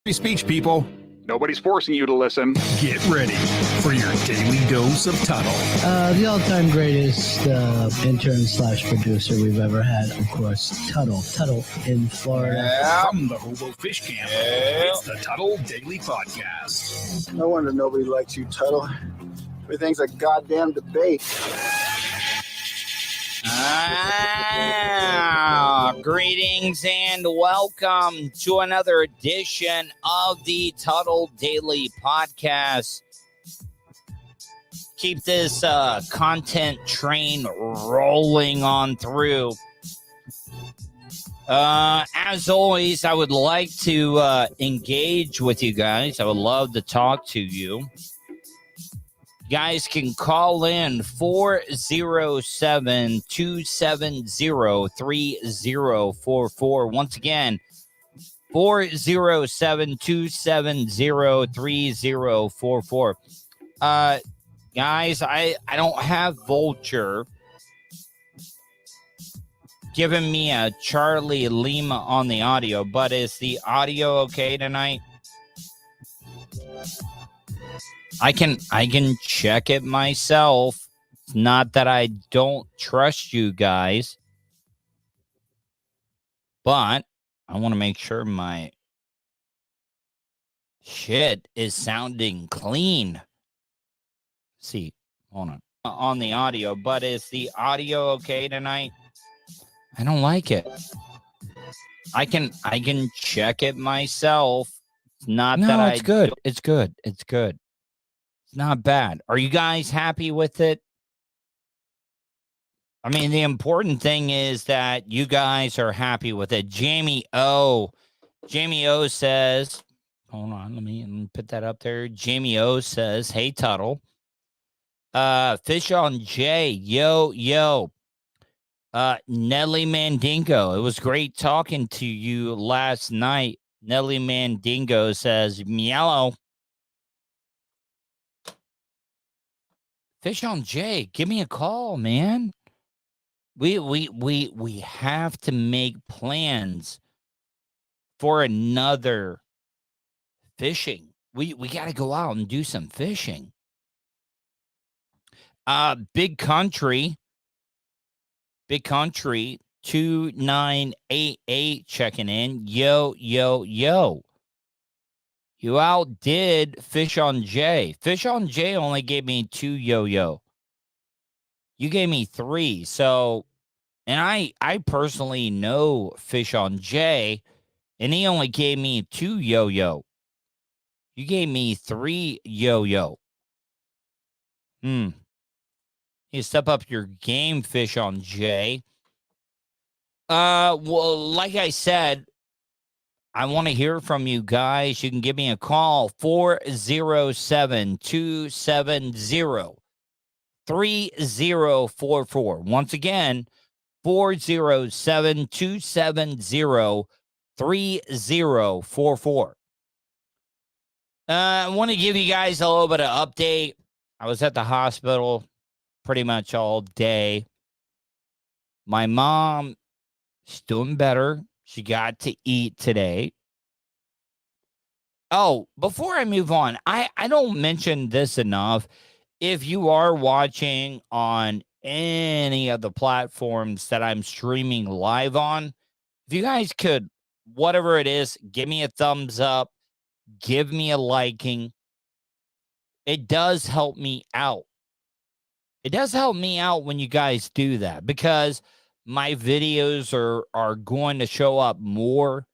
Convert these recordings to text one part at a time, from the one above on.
Free speech, people. Nobody's forcing you to listen. Get ready for your daily dose of Tuddle. The all-time greatest intern/producer we've ever had, of course, Tuddle. Tuddle in Florida. Yeah. From the Hobo Fish Camp, it's the Tuddle Daily Podcast. No wonder nobody likes you, Tuddle. Everything's a goddamn debate. Greetings and welcome to another edition of the Tuddle Daily Podcast. Keep this content train rolling on through. As always, I would like to engage with you guys. I would love to talk to you. You guys can call in 407-270-3044. Once again, 407-270-3044. Guys, I don't have Vulture giving me a Charlie Lima on the audio, but is the audio okay tonight? I can check it myself. It's not that I don't trust you guys, but I want to make sure my shit is sounding clean. Let's see, hold on the audio, but is the audio okay tonight? I don't like it. I can check it myself. It's not that it's good. It's good. It's good. It's not bad. Are you guys happy with it? I mean, the important thing is that you guys are happy with it. Jamie O says, hold on, let me put that up there. Jamie O says, hey, Tuddle. Fish on J, yo. Nelly Mandingo, it was great talking to you last night. Nelly Mandingo says, meow. Fish on J, give me a call, man. We have to make plans for another fishing. We got to go out and do some fishing. Big Country 2988 checking in. Yo. You outdid Fish on J. Fish on J only gave me 2 yo. You gave me 3. So, and I personally know Fish on J, and he only gave me 2 yo. You gave me 3 yo. You step up your game, Fish on J. Well, like I said, I want to hear from you guys. You can give me a call, 407-270-3044. Once again, 407-270-3044. I want to give you guys a little bit of update. I was at the hospital pretty much all day. My mom is doing better. She got to eat today. Oh, before I move on, I don't mention this enough. If you are watching on any of the platforms that I'm streaming live on, if you guys could, whatever it is, give me a thumbs up, give me a liking. It does help me out. It does help me out when you guys do that, because my videos are going to show up more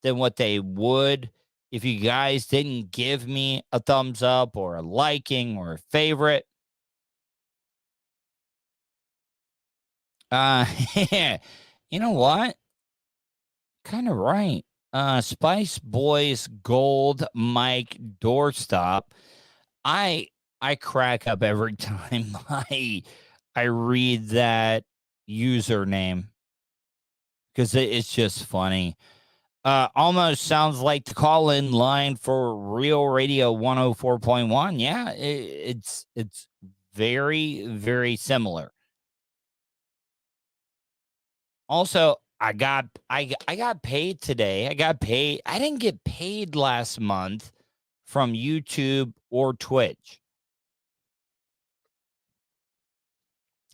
than what they would if you guys didn't give me a thumbs up or a liking or a favorite. You know what? Kind of right. Spice Boys Gold Mike Doorstop. I crack up every time I read that username because it's just funny. Almost sounds like the call-in line for Real Radio 104.1. Yeah, it's very, very similar. Also, I got paid today. I didn't get paid last month from YouTube or Twitch.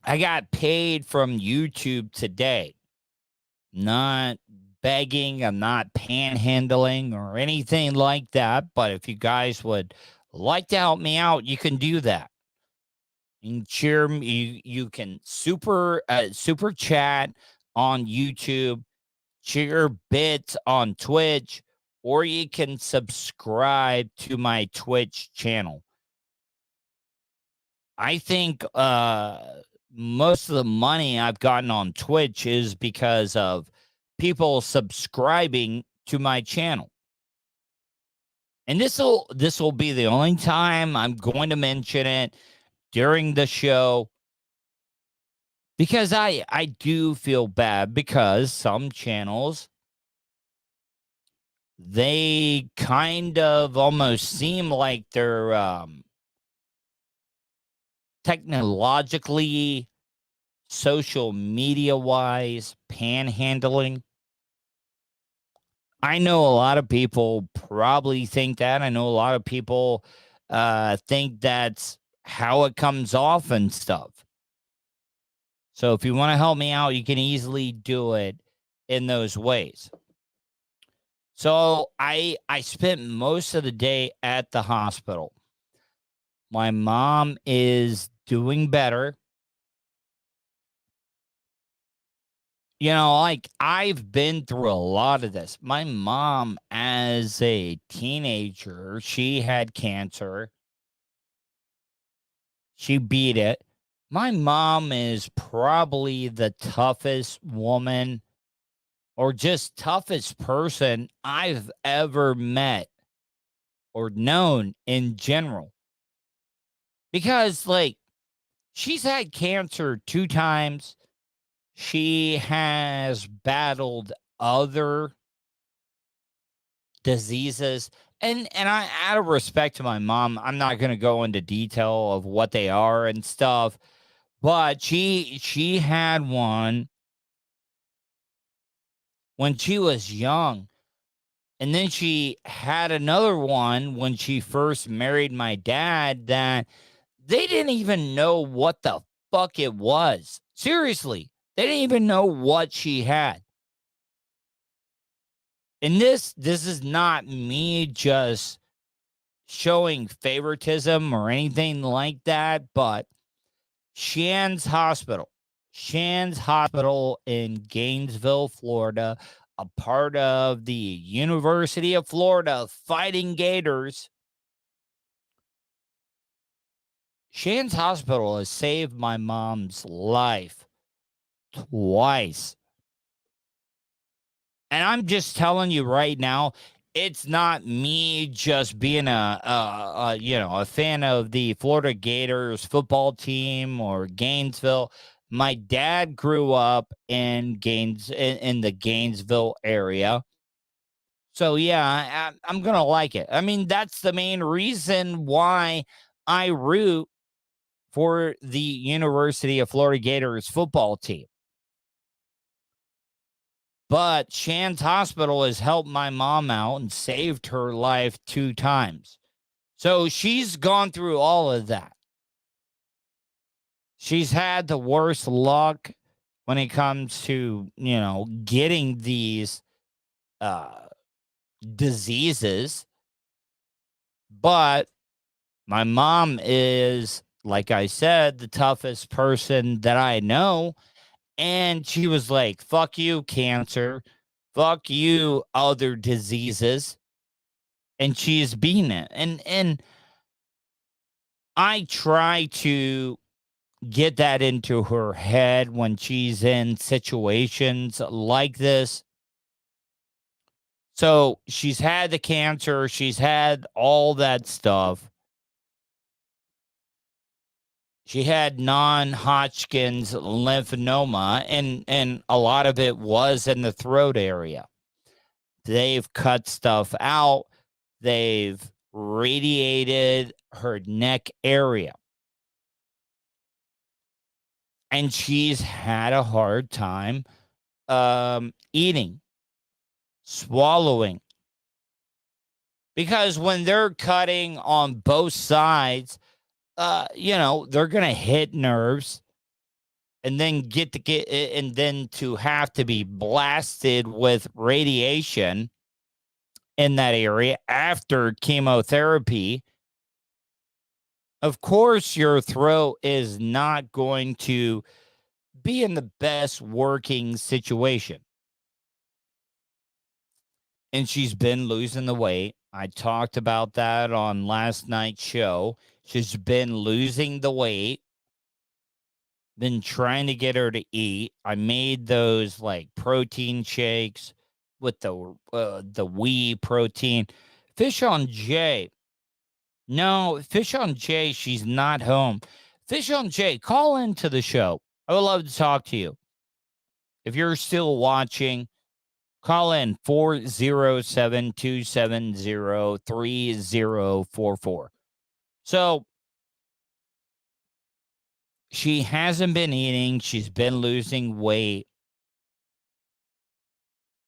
I got paid from YouTube today. Not begging, I'm not panhandling or anything like that. But if you guys would like to help me out, you can do that. You can cheer me. You can super chat on YouTube, cheer bits on Twitch, or you can subscribe to my Twitch channel. I think most of the money I've gotten on Twitch is because of people subscribing to my channel. And this will be the only time I'm going to mention it during the show, because I do feel bad, because some channels, they kind of almost seem like they're technologically, social media wise, panhandling. I know a lot of people probably think that. I know a lot of people think that's how it comes off and stuff. So if you want to help me out, you can easily do it in those ways. So I spent most of the day at the hospital. My mom is doing better. You know, like, I've been through a lot of this. My mom, as a teenager, she had cancer. She beat it. My mom is probably the toughest woman, or just toughest person I've ever met or known in general. Because, like, she's had cancer 2 times. She has battled other diseases. And I, out of respect to my mom, I'm not going to go into detail of what they are and stuff. But she had one when she was young. And then she had another one when she first married my dad, that they didn't even know what the fuck it was. Seriously, they didn't even know what she had. And this is not me just showing favoritism or anything like that, but Shands Hospital in Gainesville, Florida, a part of the University of Florida Fighting Gators. Shands Hospital has saved my mom's life twice. And I'm just telling you right now, it's not me just being a fan of the Florida Gators football team or Gainesville. My dad grew up in the Gainesville area. So yeah, I'm going to like it. I mean, that's the main reason why I root for the University of Florida Gators football team. But Shands Hospital has helped my mom out and saved her life 2 times. So she's gone through all of that. She's had the worst luck when it comes to, getting these diseases. But my mom is, like I said, the toughest person that I know. And she was like, fuck you, cancer. Fuck you, other diseases. And she's beaten it. And I try to get that into her head when she's in situations like this. So she's had the cancer. She's had all that stuff. She had non-Hodgkin's lymphoma, and a lot of it was in the throat area. They've cut stuff out. They've radiated her neck area. And she's had a hard time eating, swallowing. Because when they're cutting on both sides, they're going to hit nerves and then to have to be blasted with radiation in that area after chemotherapy. Of course, your throat is not going to be in the best working situation. And she's been losing the weight. I talked about that on last night's show. She's been losing the weight. Been trying to get her to eat. I made those like protein shakes with the whey protein. Fish on J. No, Fish on J, she's not home. Fish on J, call into the show. I would love to talk to you. If you're still watching, call in 407-270-3044. So she hasn't been eating. She's been losing weight.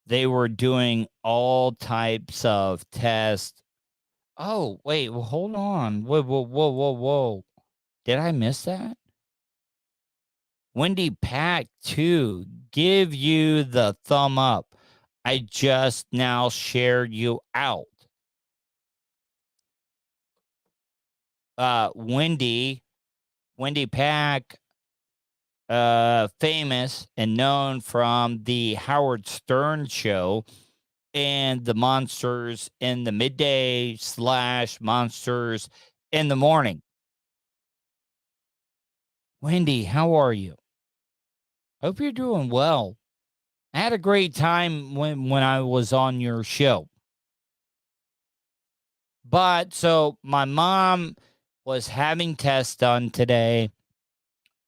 They were doing all types of tests. Oh, wait, well, hold on. Whoa. Did I miss that? Wendy Pack 2, give you the thumb up. I just now shared you out. Wendy Pack, famous and known from the Howard Stern show and the Monsters in the Midday / Monsters in the Morning. Wendy, how are you? Hope you're doing well. I had a great time when I was on your show. But so my mom was having tests done today.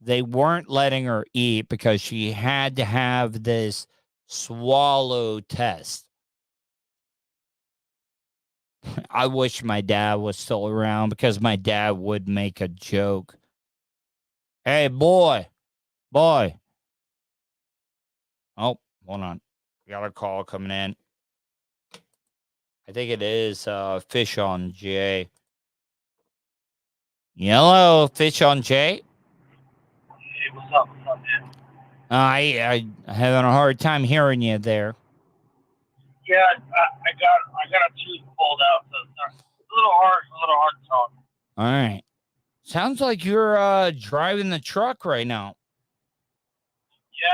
They weren't letting her eat because she had to have this swallow test. I wish my dad was still around because my dad would make a joke. Hey, boy. Oh, hold on. We got a call coming in. I think it is Fish on J. Hello, Fish on J. Hey, what's up, man? I having a hard time hearing you there. Yeah, I got a tooth pulled out, so it's a little hard to talk. All right. Sounds like you're driving the truck right now. Yeah,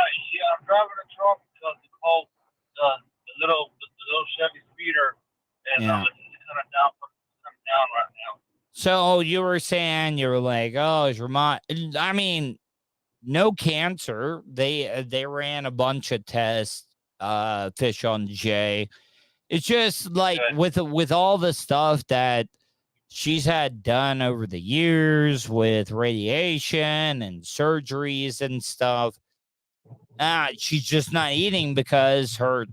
I'm driving a truck because it's called the little Chevy speeder, and Yeah. it's kind of down right now. So you were saying you were like, oh, is your mom? I mean, no cancer. They ran a bunch of tests. Fish on J. It's just like with all the stuff that she's had done over the years with radiation and surgeries and stuff. She's just not eating because her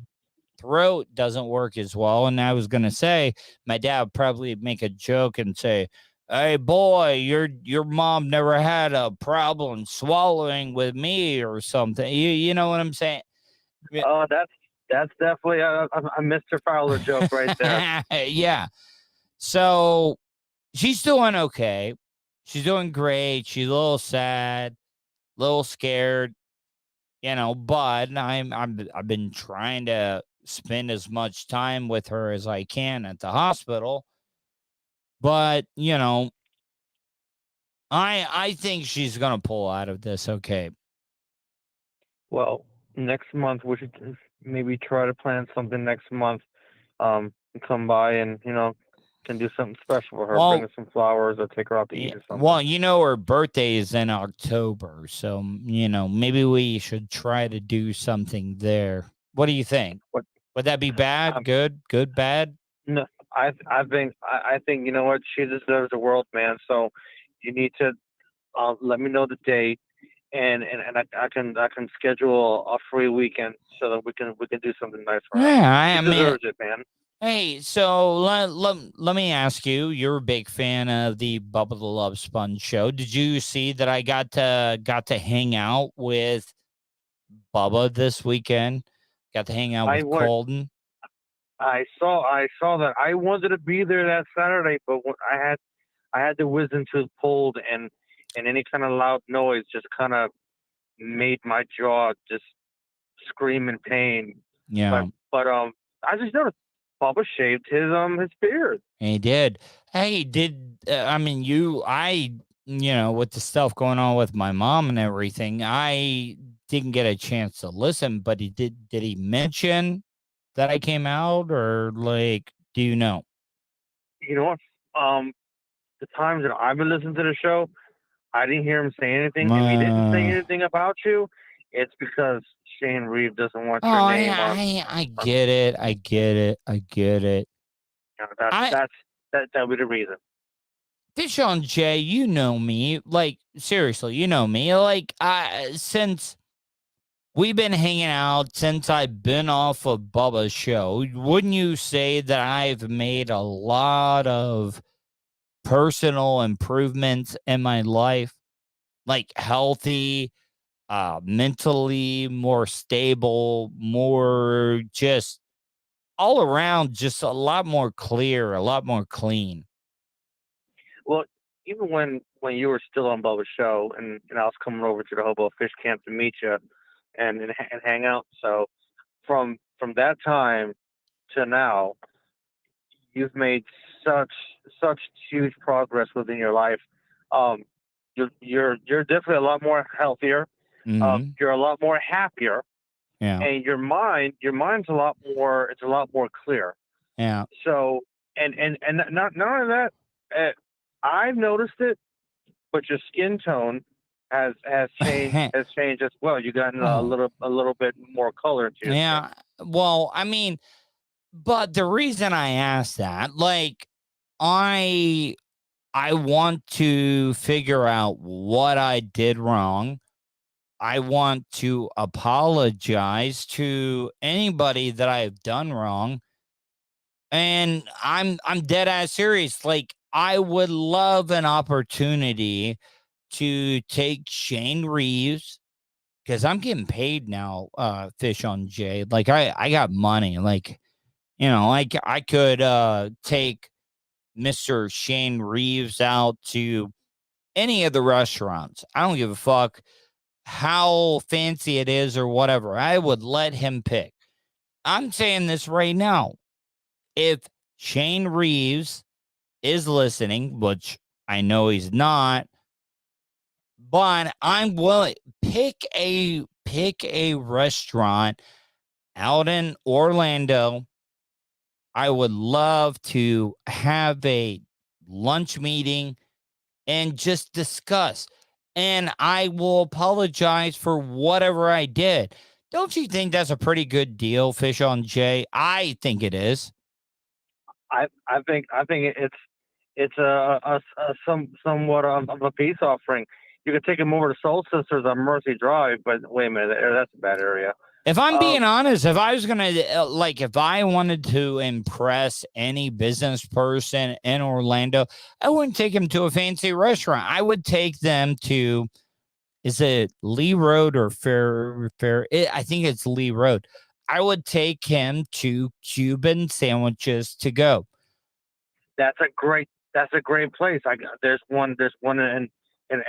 throat doesn't work as well. And I was gonna say, my dad would probably make a joke and say, "Hey, boy, your mom never had a problem swallowing with me or something." You know what I'm saying? Oh, that's definitely a Mr. Fowler joke right there. Yeah. So she's doing okay. She's doing great. She's a little sad, a little scared, but I've been trying to spend as much time with her as I can at the hospital. But, I think she's going to pull out of this okay. Well, next month we should maybe try to plan something next month. Come by and can do something special for her. Bring her some flowers or take her out to eat or something. Well, her birthday is in October, so maybe we should try to do something there. What do you think? Would that be bad? Good, bad? No, I think you know what, she deserves the world, man. So you need to let me know the date. And I can schedule a free weekend so that we can do something nice for her. Yeah, She deserves it, man. Hey, so let me ask you. You're a big fan of the Bubba the Love Sponge show. Did you see that I got to hang out with Bubba this weekend. Got to hang out with Colton. I saw that. I wanted to be there that Saturday, but I had the wisdom tooth pulled, and any kind of loud noise just kind of made my jaw just scream in pain. Yeah. But I just noticed Bubba shaved his beard. He did. Hey, with the stuff going on with my mom and everything, I didn't get a chance to listen, but did he mention that I came out, or like, do you know? You know what? The times that I've been listening to the show, I didn't hear him say anything. If he didn't say anything about you, it's because Shane Reeve doesn't want your name on. I get it. I get it. That would be the reason. Fish on Jay, you know me. Like, seriously, you know me. Like, since we've been hanging out, since I've been off of Bubba's show, wouldn't you say that I've made a lot of personal improvements in my life? Like, healthy, mentally more stable, more just all around, just a lot more clear, a lot more clean. Well, even when you were still on Bubba's show, and I was coming over to the Hobo Fish Camp to meet you and hang out. So from that time to now, you've made such huge progress within your life. You're definitely a lot more healthier. Mm-hmm. You're a lot more happier. Yeah. And your mind's a lot more clear. Yeah. So and not only that, I've noticed it, but your skin tone has changed as well. You gotten a little bit more color to your skin. Well, I mean, but the reason I asked that, like, I want to figure out what I did wrong. I want to apologize to anybody that I've done wrong. And I'm dead ass serious. Like, I would love an opportunity to take Shane Reeves, because I'm getting paid now, Fish on Jay. Like, I got money. Like, I could take Mr. Shane Reeves out to any of the restaurants. I don't give a fuck how fancy it is or whatever. I would let him pick. I'm saying this right now. If Shane Reeves is listening, which I know he's not, but I'm willing, pick a restaurant out in Orlando. I would love to have a lunch meeting and just discuss. And I will apologize for whatever I did. Don't you think that's a pretty good deal, Fish on Jay? I think it is. I think it's somewhat of a peace offering. You could take him over to Soul Sisters on Mercy Drive, but wait a minute, that's a bad area. If I'm being honest, if I was going to, if I wanted to impress any business person in Orlando, I wouldn't take him to a fancy restaurant. I would take them to, is it Lee Road or Fair? I think it's Lee Road. I would take him to Cuban Sandwiches to Go. That's a great place. There's one in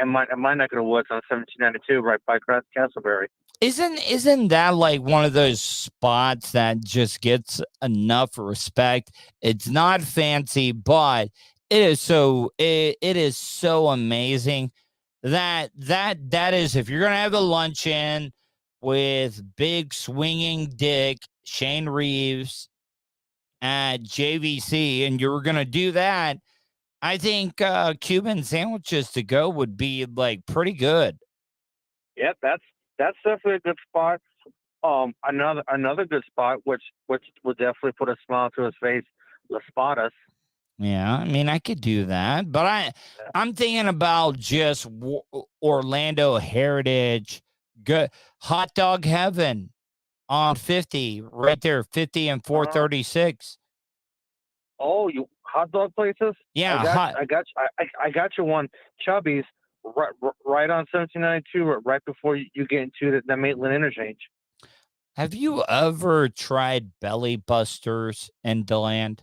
my neck of the woods on 1792, right by Castleberry. Isn't that like one of those spots that just gets enough respect? It's not fancy, but it is so amazing that is, if you're gonna have a luncheon with big swinging dick Shane Reeves at JVC, and you're gonna do that, I think Cuban Sandwiches to Go would be like pretty good. Yep, that's definitely a good spot. Another good spot, which would definitely put a smile to his face, Las Patas. Yeah, I mean, I could do that, but I'm thinking about just Orlando Heritage, good hot dog heaven on 50, right there, 50 and 436. Oh, you hot dog places? Yeah, I got you one, Chubby's, right on 1792, right before you get into the Maitland interchange. Have you ever tried Belly Busters in DeLand?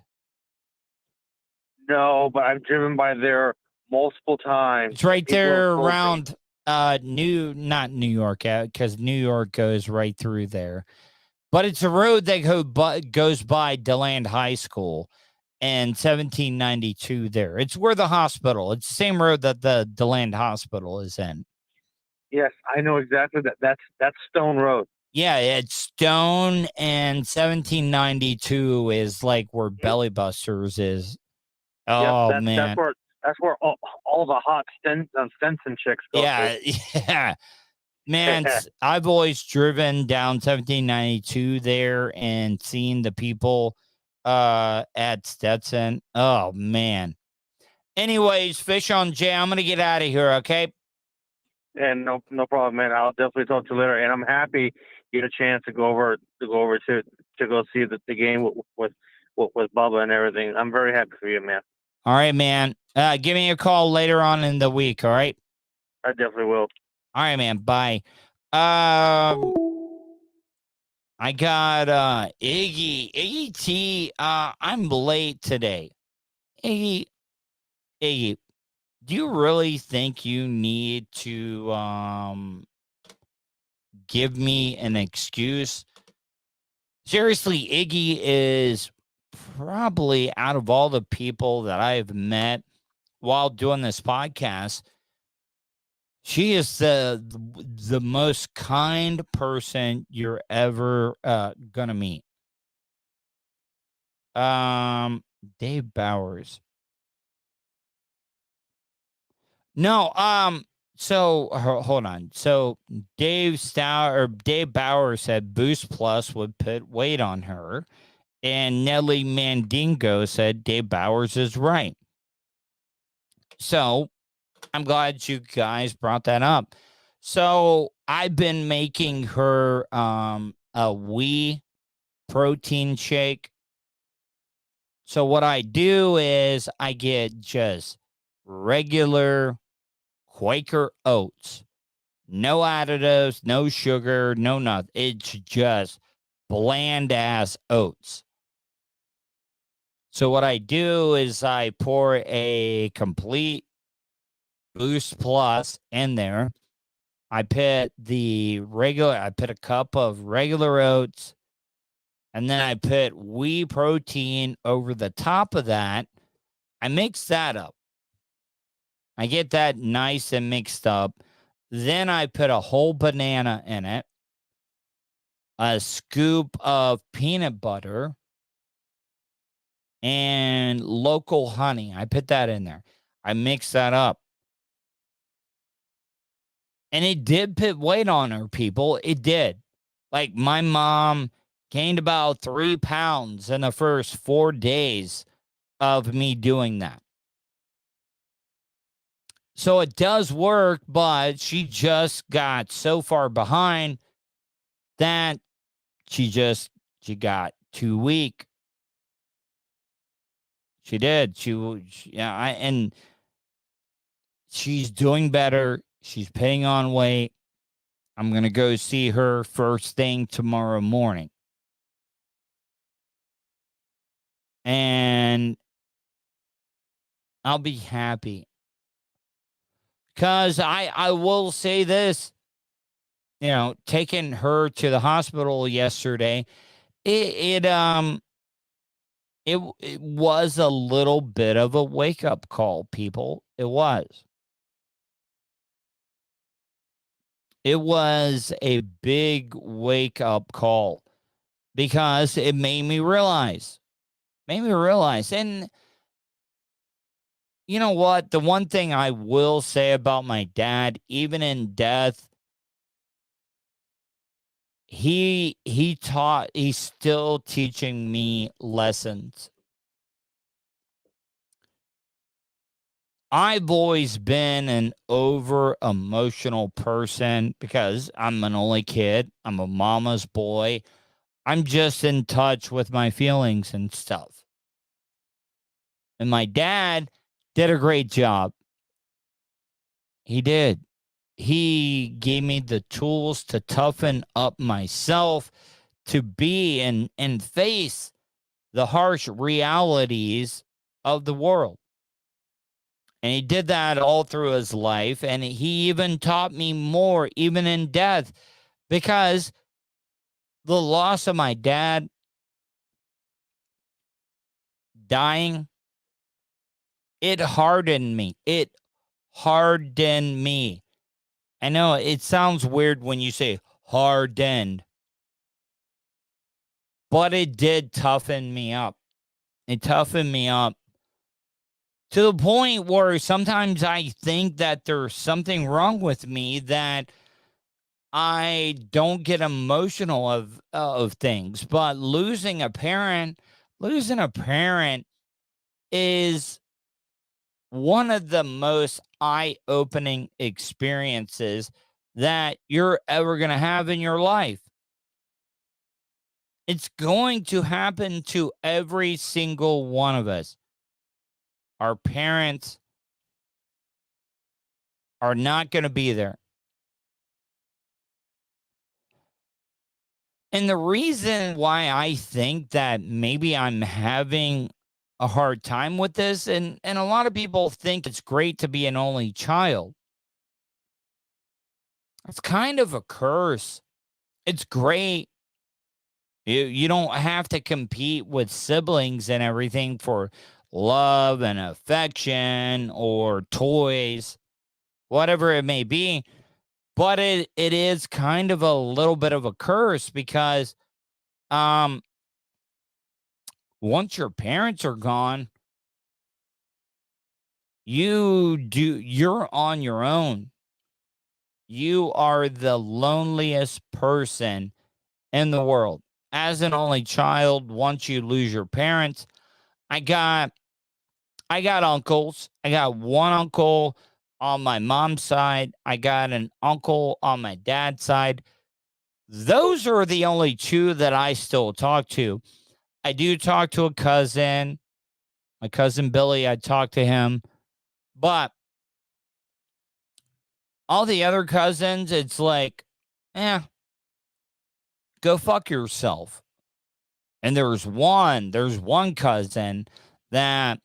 No, but I've driven by there multiple times. It's right People have there told me. around not New York, because New York goes right through there. But it's a road that goes by DeLand High School and 1792 there. It's where the hospital, it's the same road that the DeLand Hospital is in. Yes, I know exactly that. That's Stone Road. Yeah, it's Stone, and 1792 is like where Belly Busters is. Oh, Yep, man. That's where all the hot Stenson chicks go. Yeah, yeah. Man, I've always driven down 1792 there and seen the people at Stetson. Oh, man. Anyways, Fish on Jay, I'm going to get out of here, okay? And no problem, man. I'll definitely talk to you later. And I'm happy you had a chance to go over to go see the game with Bubba and everything. I'm very happy for you, man. All right, man. Give me a call later on in the week, all right? I definitely will. All right, man. Bye. I got Iggy T. I'm late today. Iggy, do you really think you need to give me an excuse? Seriously, Iggy is probably, out of all the people that I've met while doing this podcast, she is the most kind person you're ever gonna meet. Dave Bowers. No, so hold on. So Dave Bowers said Boost Plus would put weight on her, and Nelly Mandingo said Dave Bowers is right. So I'm glad you guys brought that up. So I've been making her a wee protein shake. So what I do is I get just regular Quaker oats, no additives, no sugar, no nothing. It's just bland ass oats. So what I do is I pour a complete Boost Plus in there. I put a cup of regular oats, and then I put whey protein over the top of that. I mix that up. I get that nice and mixed up. Then I put a whole banana in it, a scoop of peanut butter, and local honey. I put that in there. I mix that up. And it did put weight on her, people. It did. Like, my mom gained about 3 pounds in the first 4 days of me doing that. So it does work, but she just got so far behind that she got too weak. She did. And she's doing better. She's putting on weight. I'm going to go see her first thing tomorrow morning. And I'll be happy. Because I will say this, taking her to the hospital yesterday, it was a little bit of a wake-up call, people. It was. It was a big wake-up call because it made me realize. And you know what? The one thing I will say about my dad, even in death, he's still teaching me lessons. I've always been an over emotional person because I'm an only kid. I'm a mama's boy. I'm just in touch with my feelings and stuff. And my dad did a great job. He did. He gave me the tools to toughen up myself, to be and face the harsh realities of the world. And he did that all through his life. And he even taught me more, even in death, because the loss of my dad dying, it hardened me. It hardened me. I know it sounds weird when you say hardened, but it did toughen me up. It toughened me up to the point where sometimes I think that there's something wrong with me, that I don't get emotional of things. But losing a parent is one of the most eye-opening experiences that you're ever going to have in your life. It's going to happen to every single one of us. Our parents are not going to be there. And the reason why I think that maybe I'm having a hard time with this, and a lot of people think it's great to be an only child. It's kind of a curse. It's great. You don't have to compete with siblings and everything for love and affection or toys, whatever it may be. But it is kind of a little bit of a curse, because once your parents are gone, you're on your own. You are the loneliest person in the world. As an only child, once you lose your parents, I got uncles. I got one uncle on my mom's side. I got an uncle on my dad's side. Those are the only two that I still talk to. I do talk to a cousin, my cousin Billy. I talk to him, but all the other cousins, it's like, go fuck yourself. And there's one cousin that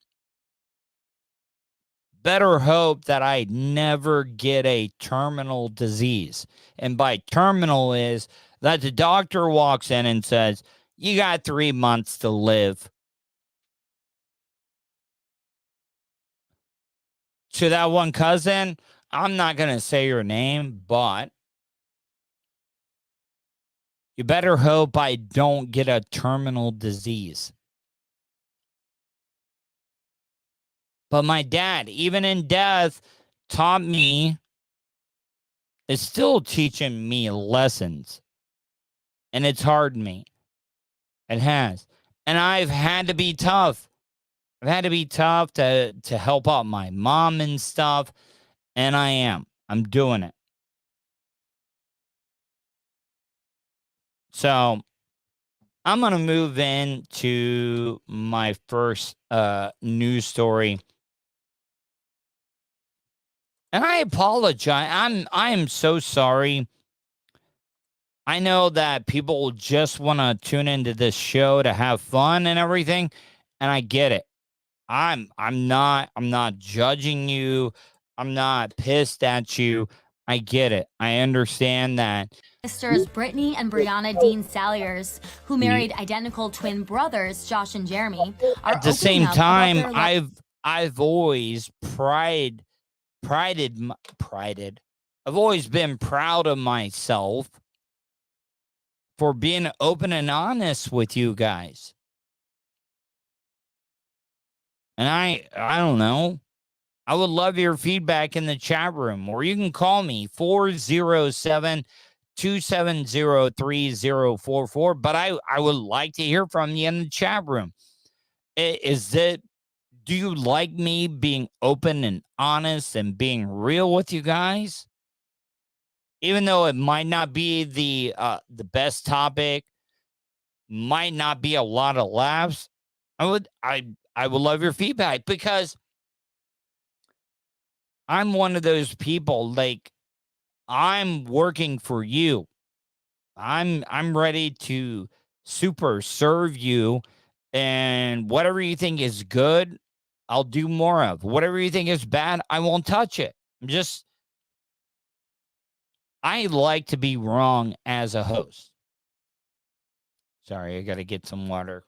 better hope that I never get a terminal disease. And by terminal is that the doctor walks in and says, you got 3 months to live. To that one cousin, I'm not going to say your name, but you better hope I don't get a terminal disease. But my dad, even in death, taught me, is still teaching me lessons. And it's hardened me. It has. And I've had to be tough. I've had to be tough to help out my mom and stuff. And I am. I'm doing it. So I'm going to move into my first news story. And I apologize. I am so sorry. I know that people just want to tune into this show to have fun and everything, and I get it. I'm not judging you. I'm not pissed at you. I get it. I understand that. Sisters Brittany and Brianna Dean Salyers, who married identical twin brothers Josh and Jeremy, are at the same time. I've always prided. I've always been proud of myself for being open and honest with you guys. And I don't know. I would love your feedback in the chat room, or you can call me 407-270-3044. But I would like to hear from you in the chat room. Do you like me being open and honest and being real with you guys? Even though it might not be the best topic, might not be a lot of laughs, I would love your feedback, because I'm one of those people, like, I'm working for you. I'm ready to super serve you, and whatever you think is good, I'll do more of. Whatever you think is bad, I won't touch it. I like to be wrong as a host. Sorry, I got to get some water.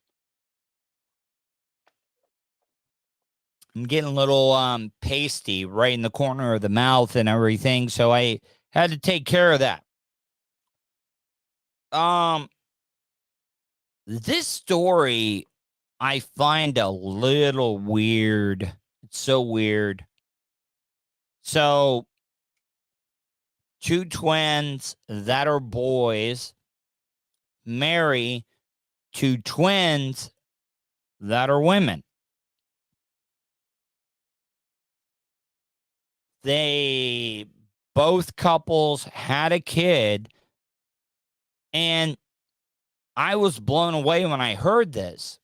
I'm getting a little pasty right in the corner of the mouth and everything, so I had to take care of that. This story I find a little weird. It's so weird. So, two twins that are boys marry two twins that are women. Both couples had a kid, and I was blown away when I heard this.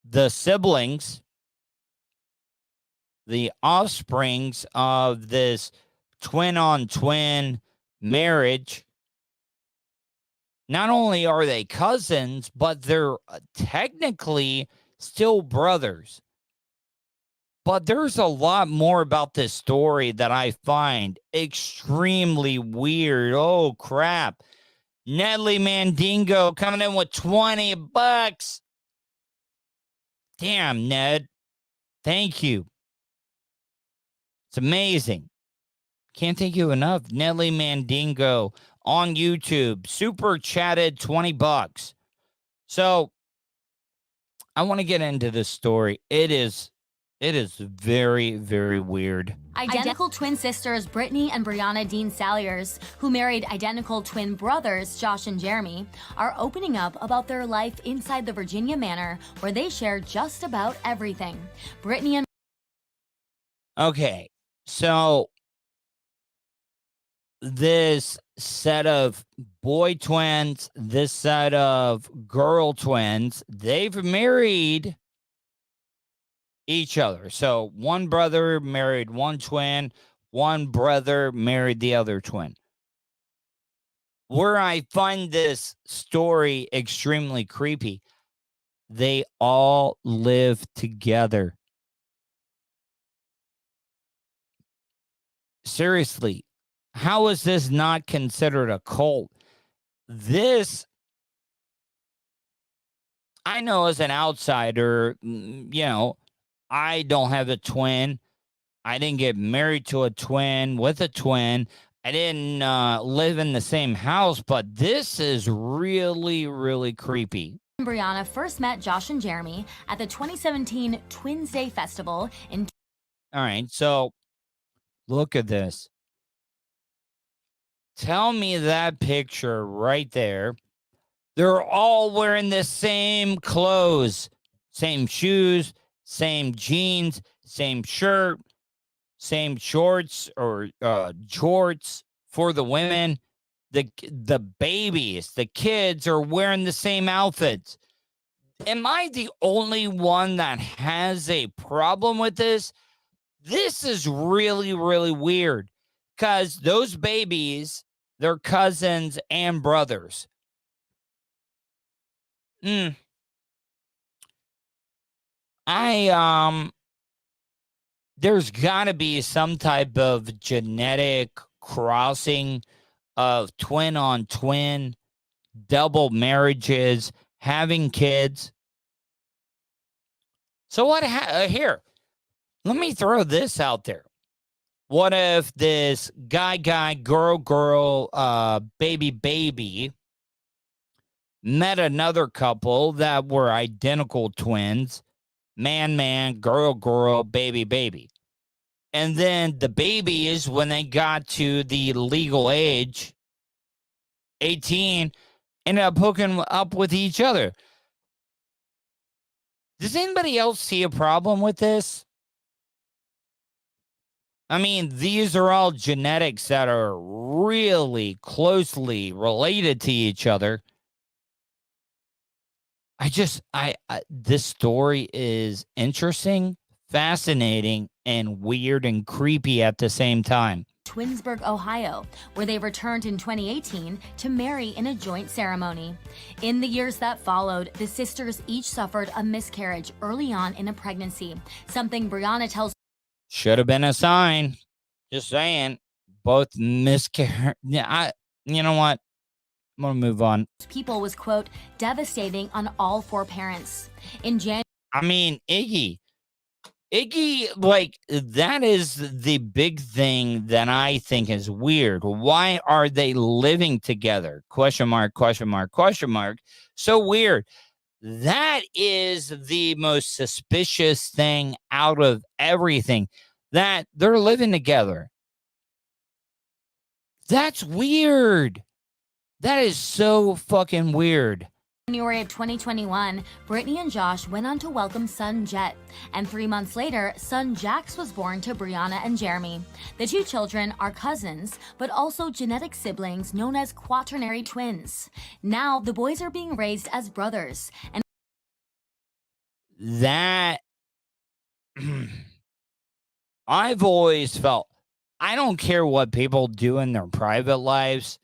The siblings, the offsprings of this twin-on-twin marriage, not only are they cousins, but they're technically still brothers. But there's a lot more about this story that I find extremely weird. Oh, crap. Nedley Mandingo coming in with $20. Damn, Ned. Thank you. It's amazing. Can't thank you enough. Nedley Mandingo on YouTube. Super chatted $20. So I want to get into this story. It is very, very weird. Identical twin sisters Brittany and Brianna Dean Salyers, who married identical twin brothers Josh and Jeremy, are opening up about their life inside the Virginia manor, where they share just about everything. Brittany and Okay, so this set of boy twins, this set of girl twins, they've married each other. So one brother married one twin, one brother married the other twin. Where I find this story extremely creepy, they all live together. Seriously, how is this not considered a cult? This, I know as an outsider, I don't have a twin. I didn't get married to a twin with a twin. I didn't live in the same house, but this is really, really creepy. Brianna first met Josh and Jeremy at the 2017 Twins Day Festival in... All right, so look at this. Tell me that picture right there. They're all wearing the same clothes, same shoes, same jeans, same shirt, same shorts or jorts for the women. The babies, the kids are wearing the same outfits. Am I the only one that has a problem with this? This is really, really weird because those babies, they're cousins and brothers. There's got to be some type of genetic crossing of twin on twin, double marriages, having kids. So what here? Let me throw this out there. What if this guy, girl, baby met another couple that were identical twins, man, girl, baby. And then the babies, when they got to the legal age, 18, ended up hooking up with each other. Does anybody else see a problem with this? I mean, these are all genetics that are really closely related to each other. This story is interesting, fascinating, and weird and creepy at the same time. Twinsburg, Ohio, where they returned in 2018 to marry in a joint ceremony. In the years that followed, the sisters each suffered a miscarriage early on in a pregnancy, something Brianna tells should have been a sign. Just saying. Both miscarriage. Yeah, you know what? I'm going to move on. people was, quote, devastating on all four parents. In January, I mean, Iggy, like, that is the big thing that I think is weird. Why are they living together? Question mark, question mark, question mark. So weird. That is the most suspicious thing out of everything, that they're living together. That's weird. That is so fucking weird. January of 2021, Brittany and Josh went on to welcome son Jet, and 3 months later, son Jax was born to Brianna and Jeremy. The two children are cousins, but also genetic siblings known as quaternary twins. Now, the boys are being raised as brothers, and That I've always felt, I don't care what people do in their private lives,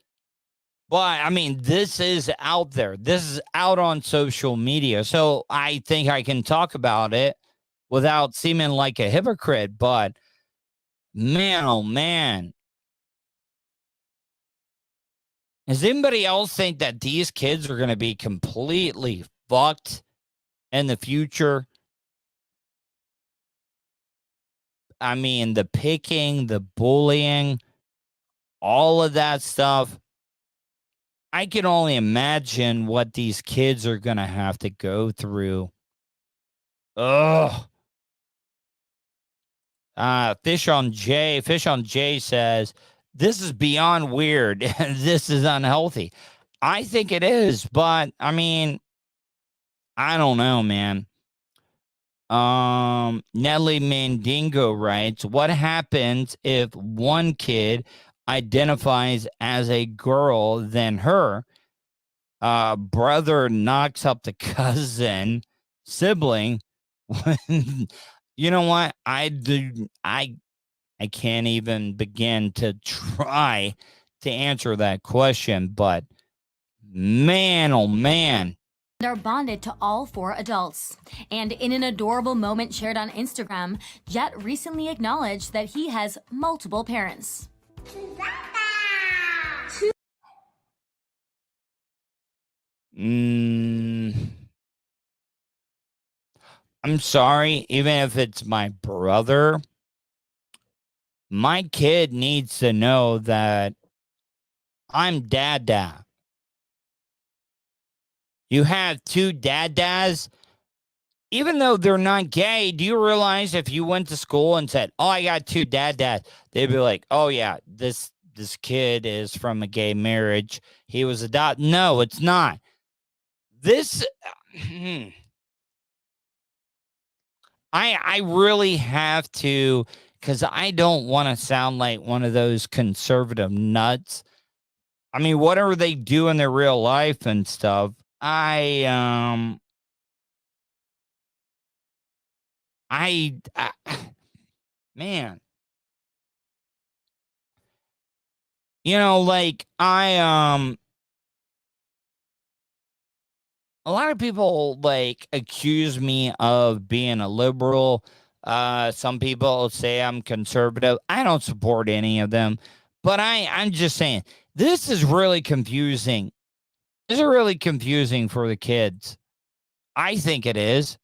but I mean, this is out there. This is out on social media. So I think I can talk about it without seeming like a hypocrite. But man, oh man. Does anybody else think that these kids are going to be completely fucked in the future? I mean, the picking, the bullying, all of that stuff. I can only imagine what these kids are going to have to go through. Ugh. Fish on J says, this is beyond weird. This is unhealthy. I think it is, but I mean, I don't know, man. Nelly Mandingo writes, what happens if one kid identifies as a girl, then her brother knocks up the cousin sibling? You know what? I can't even begin to try to answer that question, but man, oh man. are bonded to all four adults. And in an adorable moment shared on Instagram, Jet recently acknowledged that he has multiple parents. I'm sorry, even if it's my brother, my kid needs to know that I'm dad. You have two dads, even though they're not gay. Do you realize if you went to school and said, oh, I got two dads, they'd be like, oh yeah, this kid is from a gay marriage. He was adopted. No, it's not. This, I really have to, because I don't want to sound like one of those conservative nuts. I mean, whatever they do in their real life and stuff, man, you know, like a lot of people like accuse me of being a liberal. Some people say I'm conservative. I don't support any of them, but I'm just saying this is really confusing. This is really confusing for the kids. I think it is.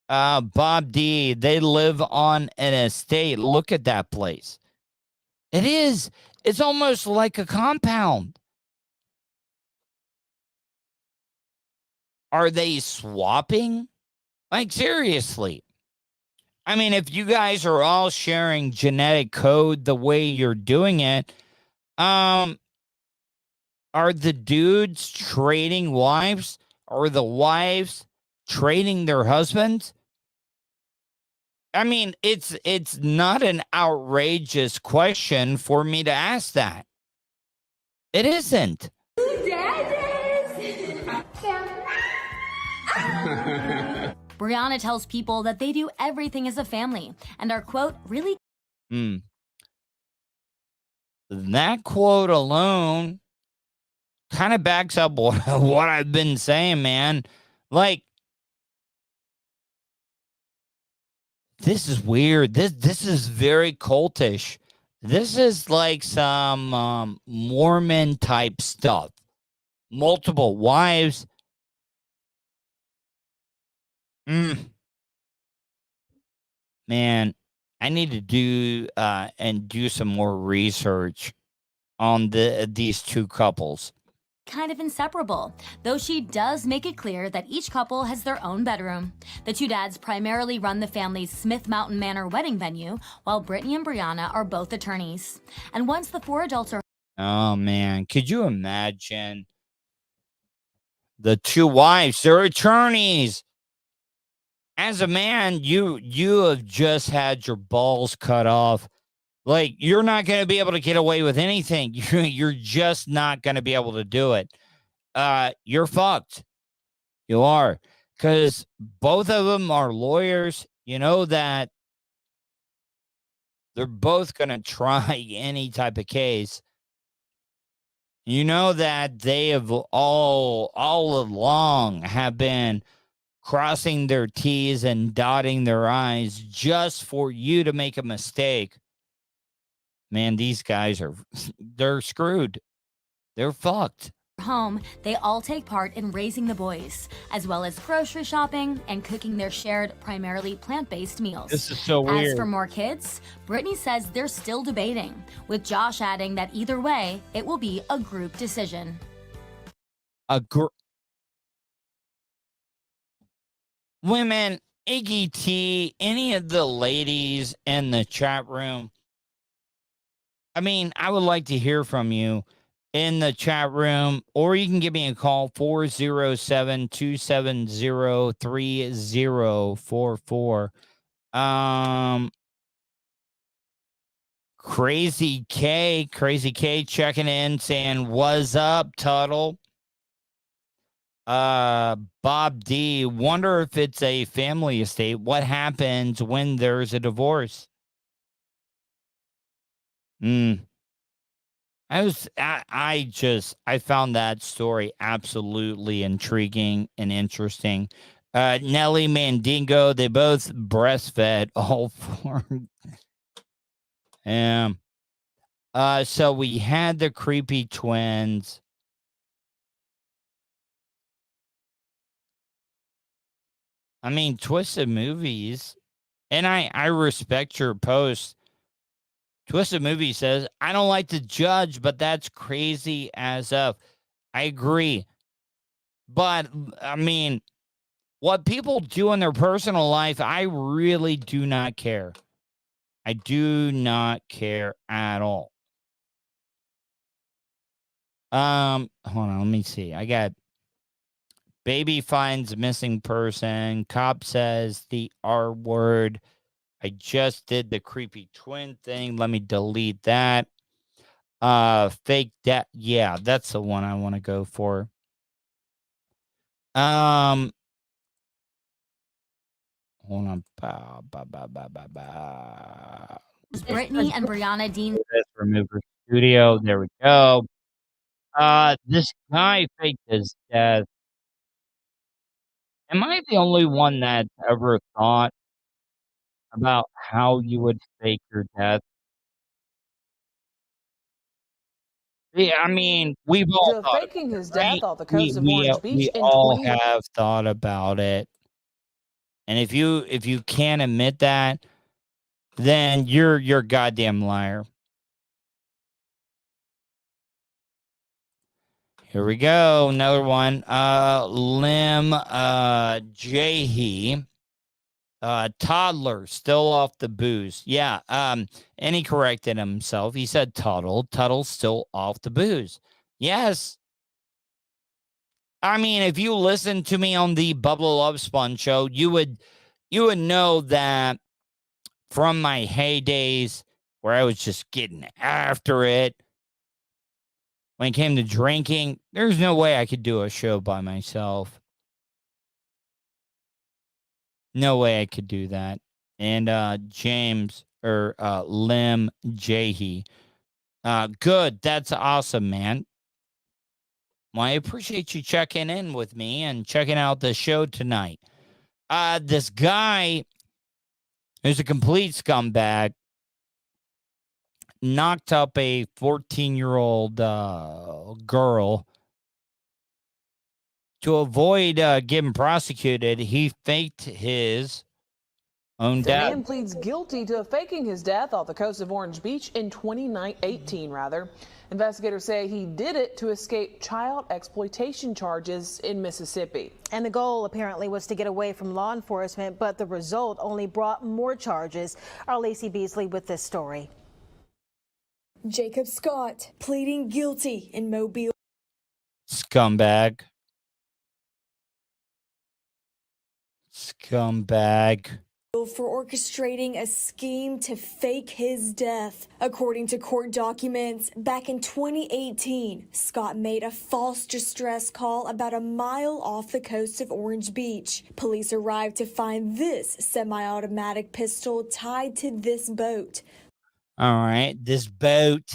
Bob D, they live on an estate. Look at that place. It is. It's almost like a compound. Are they swapping? Like, seriously. I mean, if you guys are all sharing genetic code the way you're doing it, are the dudes trading wives? Or the wives trading their husbands? I mean, it's not an outrageous question for me to ask that. It isn't. Brianna tells people that they do everything as a family and are, quote, really that quote alone kind of backs up what I've been saying, man. Like, this is weird. This is very cultish. This is like some Mormon type stuff. Multiple wives. Man, I need to do some more research on these two couples. Kind of inseparable, though she does make it clear that each couple has their own bedroom. The two dads primarily run the family's Smith Mountain Manor wedding venue, while Brittany and Brianna are both attorneys. And once the four adults are... Oh, man. Could you imagine the two wives? They're attorneys. As a man, you have just had your balls cut off. Like, you're not going to be able to get away with anything. You're just not going to be able to do it. You're fucked. You are. Because both of them are lawyers. You know that they're both going to try any type of case. You know that they have all along have been crossing their T's and dotting their I's just for you to make a mistake. Man, these guys they're screwed. They're fucked. Home, they all take part in raising the boys, as well as grocery shopping and cooking their shared, primarily plant-based meals. This is so weird. As for more kids, Brittany says they're still debating, with Josh adding that either way, it will be a group decision. Women, Iggy T, any of the ladies in the chat room, I mean, I would like to hear from you in the chat room, or you can give me a call, 407-270-3044. Crazy K checking in saying, "What's up, Tuddle?" Bob D, wonder if it's a family estate. What happens when there's a divorce? I found that story absolutely intriguing and interesting. Nelly Mandingo, they both breastfed all four. So we had the creepy twins. I mean, Twisted Movies, and I respect your post. Twisted Movie says, I don't like to judge, but that's crazy as of. I agree. But, I mean, what people do in their personal life, I really do not care. I do not care at all. Hold on, let me see. I got baby finds missing person. Cop says the R word. I just did the creepy twin thing. Let me delete that. Fake death. Yeah, that's the one I want to go for. Hold on. Brittany and Brianna Dean. Remove her studio. There we go. This guy faked his death. Am I the only one that's ever thought about how you would fake your death? Yeah, I mean, we've all thought faking his right? death off the coast of we Orange Beach in all 20 have thought about it. And if you can't admit that, then you're a goddamn liar. Here we go. Another one. Lim Jahe. Toddler still off the booze. Yeah. And he corrected himself. He said Tuddle. Tuddle's still off the booze. Yes. I mean, if you listen to me on the Bubba Love Spun show, you would know that from my heydays where I was just getting after it, when it came to drinking, there's no way I could do a show by myself. No way I could do that. And James or Lim Jahe, Good. That's awesome, man. Well, I appreciate you checking in with me and checking out the show tonight. This guy who's a complete scumbag knocked up a 14-year-old girl. To avoid getting prosecuted, he faked his own The death. man pleads guilty to faking his death off the coast of Orange Beach in 2018. Investigators say he did it to escape child exploitation charges in Mississippi. And the goal apparently was to get away from law enforcement, but the result only brought more charges. Our Lacey Beasley with this story. Jacob Scott pleading guilty in Mobile. Scumbag. For orchestrating a scheme to fake his death. According to court documents, back in 2018, Scott made a false distress call about a mile off the coast of Orange Beach. Police arrived to find this semi-automatic pistol tied to this boat. All right, this boat.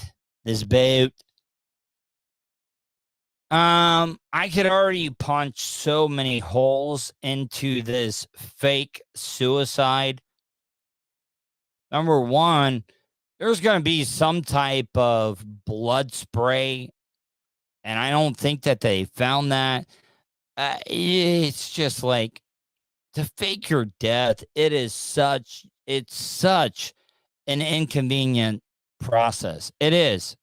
I could already punch so many holes into this fake suicide. Number one, there's going to be some type of blood spray, and I don't think that they found that. It's just like to fake your death. It's such an inconvenient process. It is.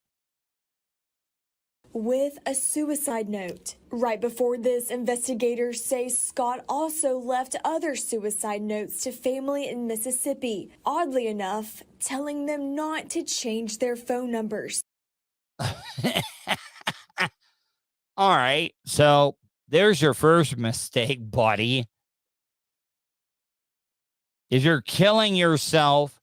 With a suicide note. Right before this, investigators say Scott also left other suicide notes to family in Mississippi. Oddly enough, telling them not to change their phone numbers. All right, so there's your first mistake, buddy. If you're killing yourself,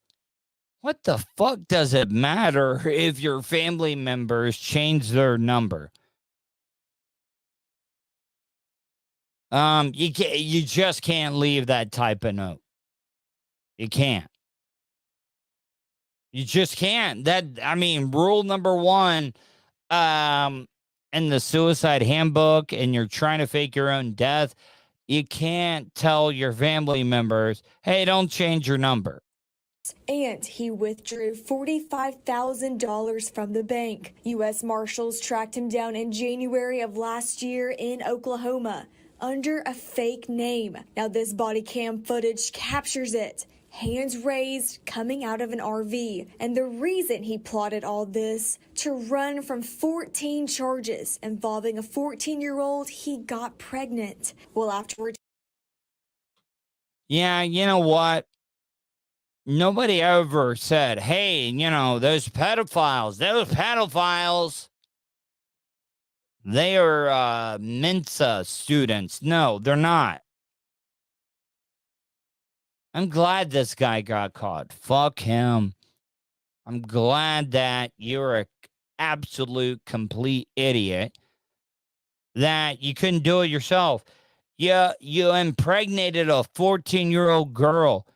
what the fuck does it matter if your family members change their number? You just can't leave that type of note. You can't. You just can't. Rule number one, in the suicide handbook, and you're trying to fake your own death, you can't tell your family members, hey, don't change your number. And he withdrew $45,000 from the bank. U.S. Marshals tracked him down in January of last year in Oklahoma under a fake name. Now this body cam footage captures it. Hands raised, coming out of an RV. And the reason he plotted all this, to run from 14 charges involving a 14-year-old he got pregnant. Well, afterwards. Yeah, you know what? Nobody ever said, hey, those pedophiles, they are Mensa students. No, they're not. I'm glad this guy got caught. Fuck him. I'm glad that you're an absolute complete idiot, that you couldn't do it yourself. Yeah, you impregnated a 14-year-old girl.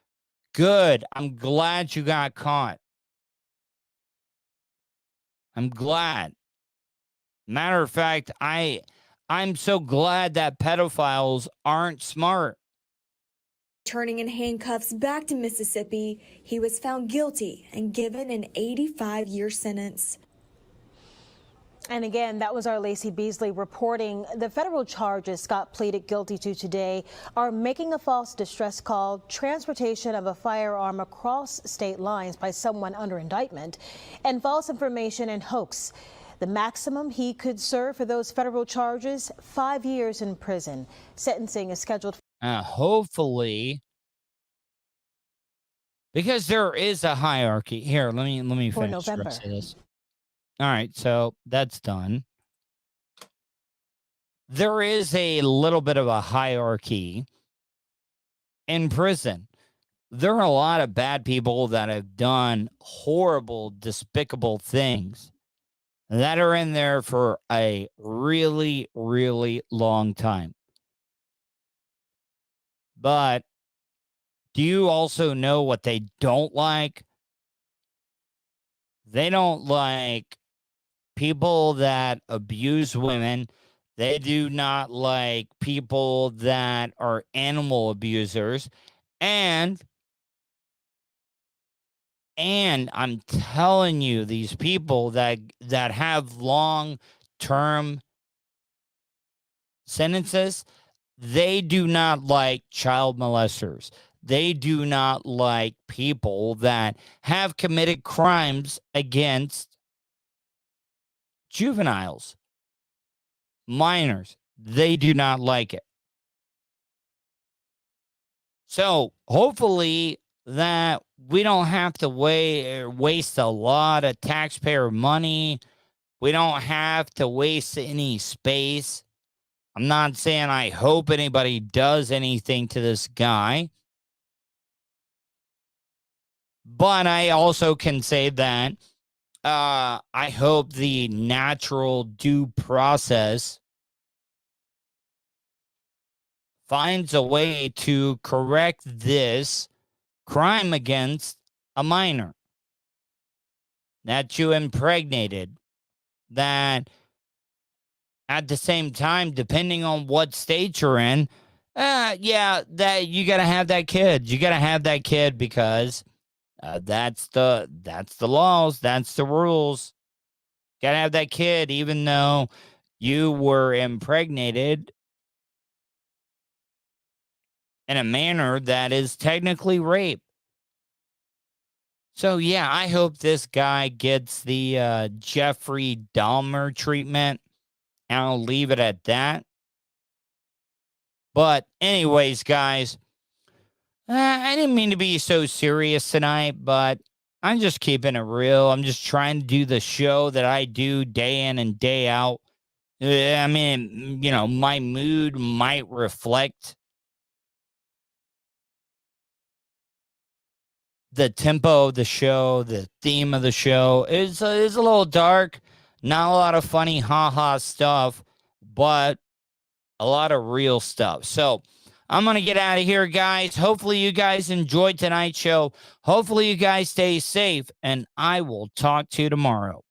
Good. I'm glad you got caught. I'm glad. Matter of fact, I'm so glad that pedophiles aren't smart. Turning in handcuffs back to Mississippi, he was found guilty and given an 85-year sentence. And again, that was our Lacey Beasley reporting. The federal charges Scott pleaded guilty to today are making a false distress call, transportation of a firearm across state lines by someone under indictment, and false information and hoax. The maximum he could serve for those federal charges, 5 years in prison. Sentencing is scheduled. Hopefully, because there is a hierarchy. Here, let me for finish the November. rest of this. All right, so that's done. There is a little bit of a hierarchy in prison. There are a lot of bad people that have done horrible, despicable things that are in there for a really, really long time. But do you also know what they don't like? They don't like people that abuse women. They do not like people that are animal abusers. And I'm telling you, these people that have long-term sentences, they do not like child molesters. They do not like people that have committed crimes against juveniles, minors. They do not like it. So hopefully that we don't have to waste a lot of taxpayer money. We don't have to waste any space. I'm not saying I hope anybody does anything to this guy. But I also can say that I hope the natural due process finds a way to correct this crime against a minor that you impregnated, that at the same time, depending on what state you're in, that you got to have that kid. You got to have that kid because that's the laws. That's the rules. Got to have that kid, even though you were impregnated in a manner that is technically rape. So, yeah, I hope this guy gets the Jeffrey Dahmer treatment. And I'll leave it at that. But anyways, guys, I didn't mean to be so serious tonight, but I'm just keeping it real. I'm just trying to do the show that I do day in and day out. I mean, you know, my mood might reflect the tempo of the show, the theme of the show. Is a little dark, not a lot of funny ha-ha stuff, but a lot of real stuff. So I'm going to get out of here, guys. Hopefully you guys enjoyed tonight's show. Hopefully you guys stay safe, and I will talk to you tomorrow.